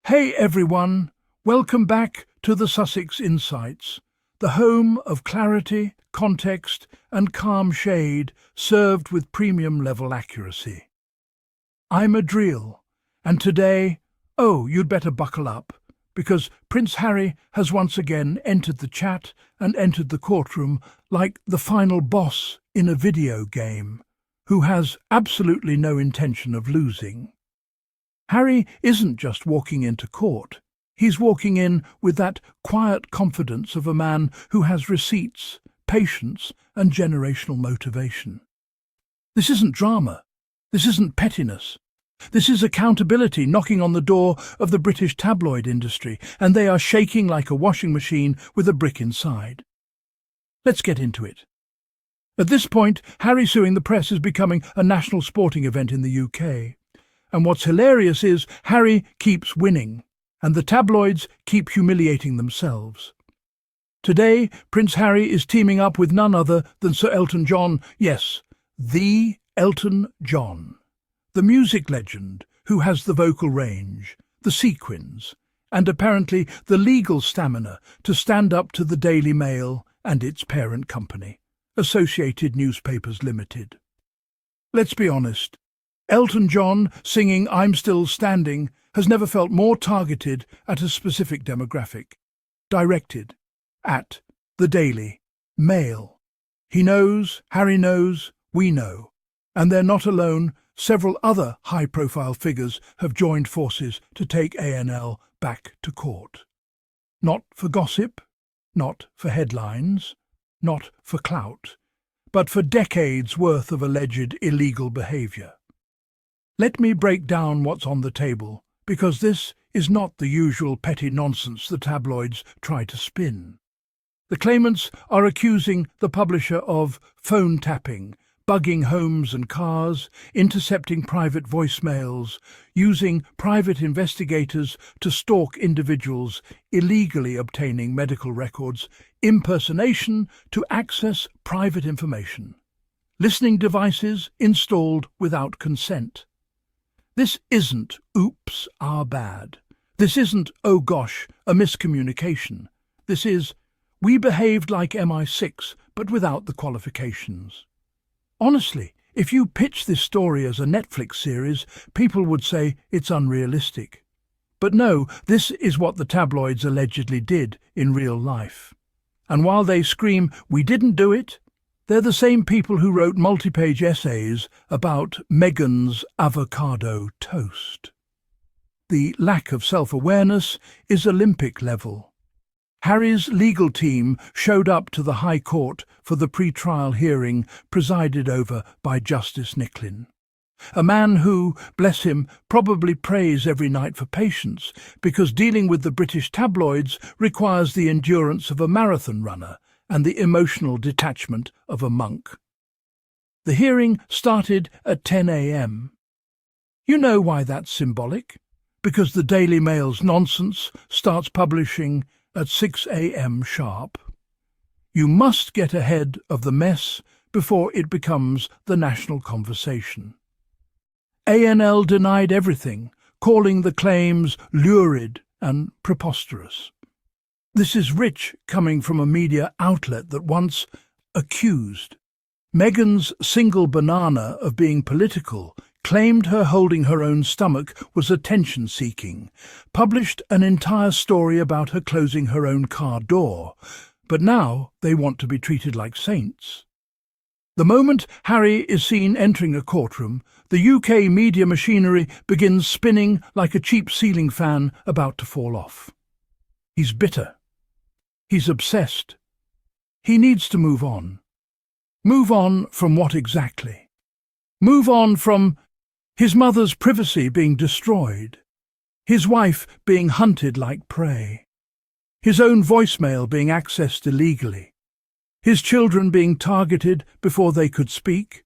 Hey everyone, welcome back to the Sussex Insights, the home of clarity, context and calm shade served with premium level accuracy. I'm Adriel, and today, you'd better buckle up, because Prince Harry has once again entered the chat and entered the courtroom like the final boss in a video game, who has absolutely no intention of losing. Harry isn't just walking into court. He's walking in with that quiet confidence of a man who has receipts, patience, and generational motivation. This isn't drama. This isn't pettiness. This is accountability knocking on the door of the British tabloid industry, and they are shaking like a washing machine with a brick inside. Let's get into it. At this point, Harry suing the press is becoming a national sporting event in the UK. And what's hilarious is Harry keeps winning, and the tabloids keep humiliating themselves. Today, Prince Harry is teaming up with none other than Sir Elton John, yes, the Elton John, the music legend who has the vocal range, the sequins, and apparently the legal stamina to stand up to the Daily Mail and its parent company, Associated Newspapers Limited. Let's be honest. Elton John singing "I'm Still Standing" has never felt more targeted at a specific demographic. Directed at the Daily Mail. He knows, Harry knows, we know. And they're not alone. Several other high-profile figures have joined forces to take ANL back to court. Not for gossip, not for headlines, not for clout, but for decades' worth of alleged illegal behaviour. Let me break down what's on the table, because this is not the usual petty nonsense the tabloids try to spin. The claimants are accusing the publisher of phone tapping, bugging homes and cars, intercepting private voicemails, using private investigators to stalk individuals, illegally obtaining medical records, impersonation to access private information, listening devices installed without consent. This isn't "oops, our bad." This isn't "oh gosh, a miscommunication." This is "we behaved like MI6 but without the qualifications." Honestly, if you pitch this story as a Netflix series, people would say it's unrealistic. But no, this is what the tabloids allegedly did in real life. And while they scream, "we didn't do it," they're the same people who wrote multi-page essays about Meghan's avocado toast. The lack of self-awareness is Olympic level. Harry's legal team showed up to the High Court for the pre-trial hearing presided over by Justice Nicklin. A man who, bless him, probably prays every night for patience, because dealing with the British tabloids requires the endurance of a marathon runner and the emotional detachment of a monk. The hearing started at 10 a.m. You know why that's symbolic? Because the Daily Mail's nonsense starts publishing at 6 a.m. sharp. You must get ahead of the mess before it becomes the national conversation. ANL denied everything, calling the claims lurid and preposterous. This is rich coming from a media outlet that once accused. Meghan's single banana of being political, claimed her holding her own stomach was attention-seeking, published an entire story about her closing her own car door, but now they want to be treated like saints. The moment Harry is seen entering a courtroom, the UK media machinery begins spinning like a cheap ceiling fan about to fall off. He's bitter. He's obsessed. He needs to move on. Move on from what exactly? Move on from his mother's privacy being destroyed, his wife being hunted like prey, his own voicemail being accessed illegally, his children being targeted before they could speak.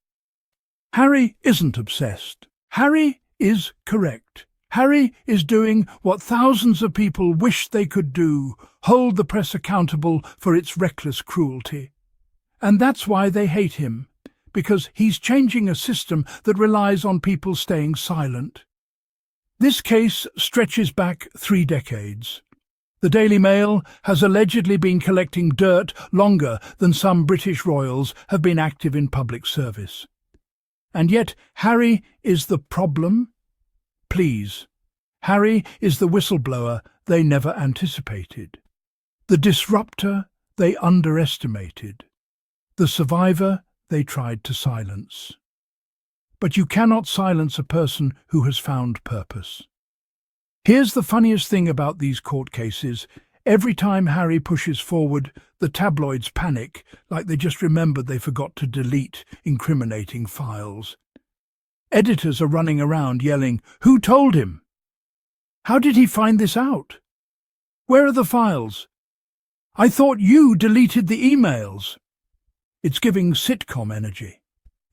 Harry isn't obsessed. Harry is correct. Harry is doing what thousands of people wish they could do, hold the press accountable for its reckless cruelty. And that's why they hate him, because he's changing a system that relies on people staying silent. This case stretches back 3 decades. The Daily Mail has allegedly been collecting dirt longer than some British royals have been active in public service. And yet Harry is the problem? Please. Harry is the whistleblower they never anticipated, the disruptor they underestimated, the survivor they tried to silence. But you cannot silence a person who has found purpose. Here's the funniest thing about these court cases. Every time Harry pushes forward, the tabloids panic, like they just remembered they forgot to delete incriminating files. Editors are running around yelling, "Who told him? How did he find this out? Where are the files? I thought you deleted the emails." It's giving sitcom energy.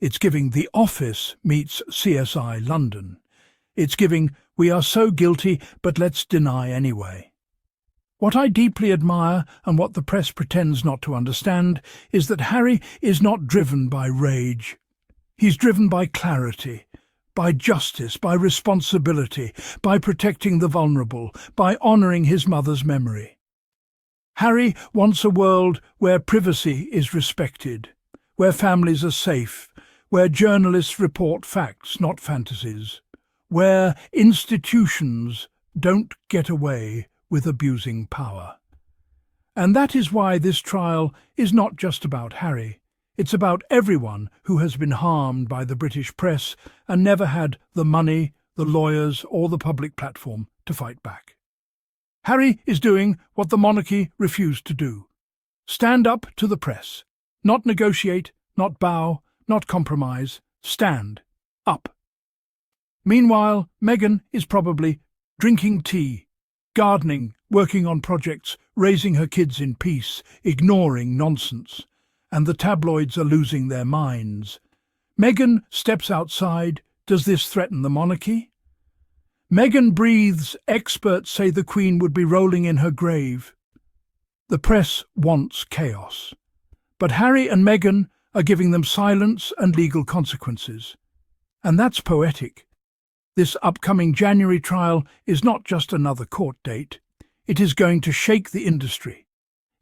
It's giving The Office meets CSI London. It's giving, we are so guilty, but let's deny anyway. What I deeply admire, and what the press pretends not to understand, is that Harry is not driven by rage. He's driven by clarity, by justice, by responsibility, by protecting the vulnerable, by honouring his mother's memory. Harry wants a world where privacy is respected, where families are safe, where journalists report facts, not fantasies, where institutions don't get away with abusing power. And that is why this trial is not just about Harry. It's about everyone who has been harmed by the British press and never had the money, the lawyers, or the public platform to fight back. Harry is doing what the monarchy refused to do. Stand up to the press. Not negotiate, not bow, not compromise. Stand up. Meanwhile, Meghan is probably drinking tea, gardening, working on projects, raising her kids in peace, ignoring nonsense. And the tabloids are losing their minds. Meghan steps outside. Does this threaten the monarchy? Meghan breathes. Experts say the Queen would be rolling in her grave. The press wants chaos. But Harry and Meghan are giving them silence and legal consequences. And that's poetic. This upcoming January trial is not just another court date. It is going to shake the industry.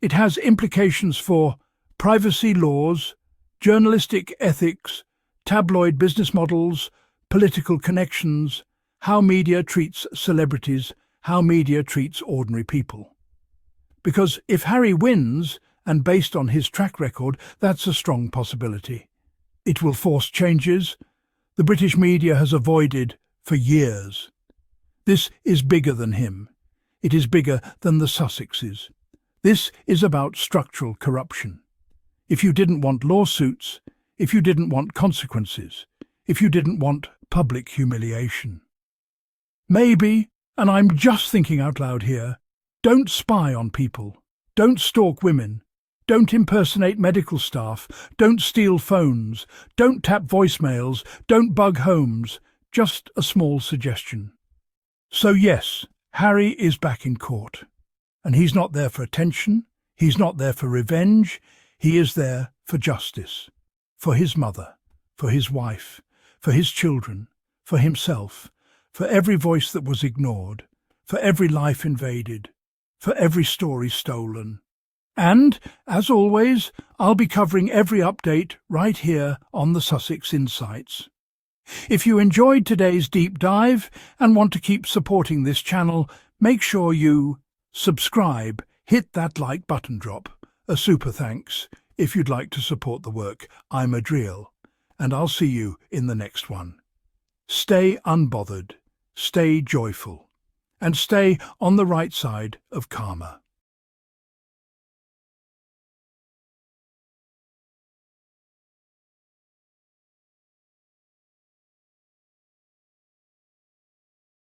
It has implications for privacy laws, journalistic ethics, tabloid business models, political connections, how media treats celebrities, how media treats ordinary people. Because if Harry wins, and based on his track record, that's a strong possibility. It will force changes the British media has avoided for years. This is bigger than him. It is bigger than the Sussexes. This is about structural corruption. If you didn't want lawsuits, if you didn't want consequences, if you didn't want public humiliation. Maybe, and I'm just thinking out loud here, don't spy on people, don't stalk women, don't impersonate medical staff, don't steal phones, don't tap voicemails, don't bug homes. Just a small suggestion. So yes, Harry is back in court. And he's not there for attention, he's not there for revenge, he is there for justice. For his mother, for his wife, for his children, for himself, for every voice that was ignored, for every life invaded, for every story stolen. And, as always, I'll be covering every update right here on the Sussex Insights. If you enjoyed today's deep dive and want to keep supporting this channel, make sure you subscribe, hit that like button drop. A super thanks if you'd like to support the work. I'm Adriel, and I'll see you in the next one. Stay unbothered, stay joyful, and stay on the right side of karma.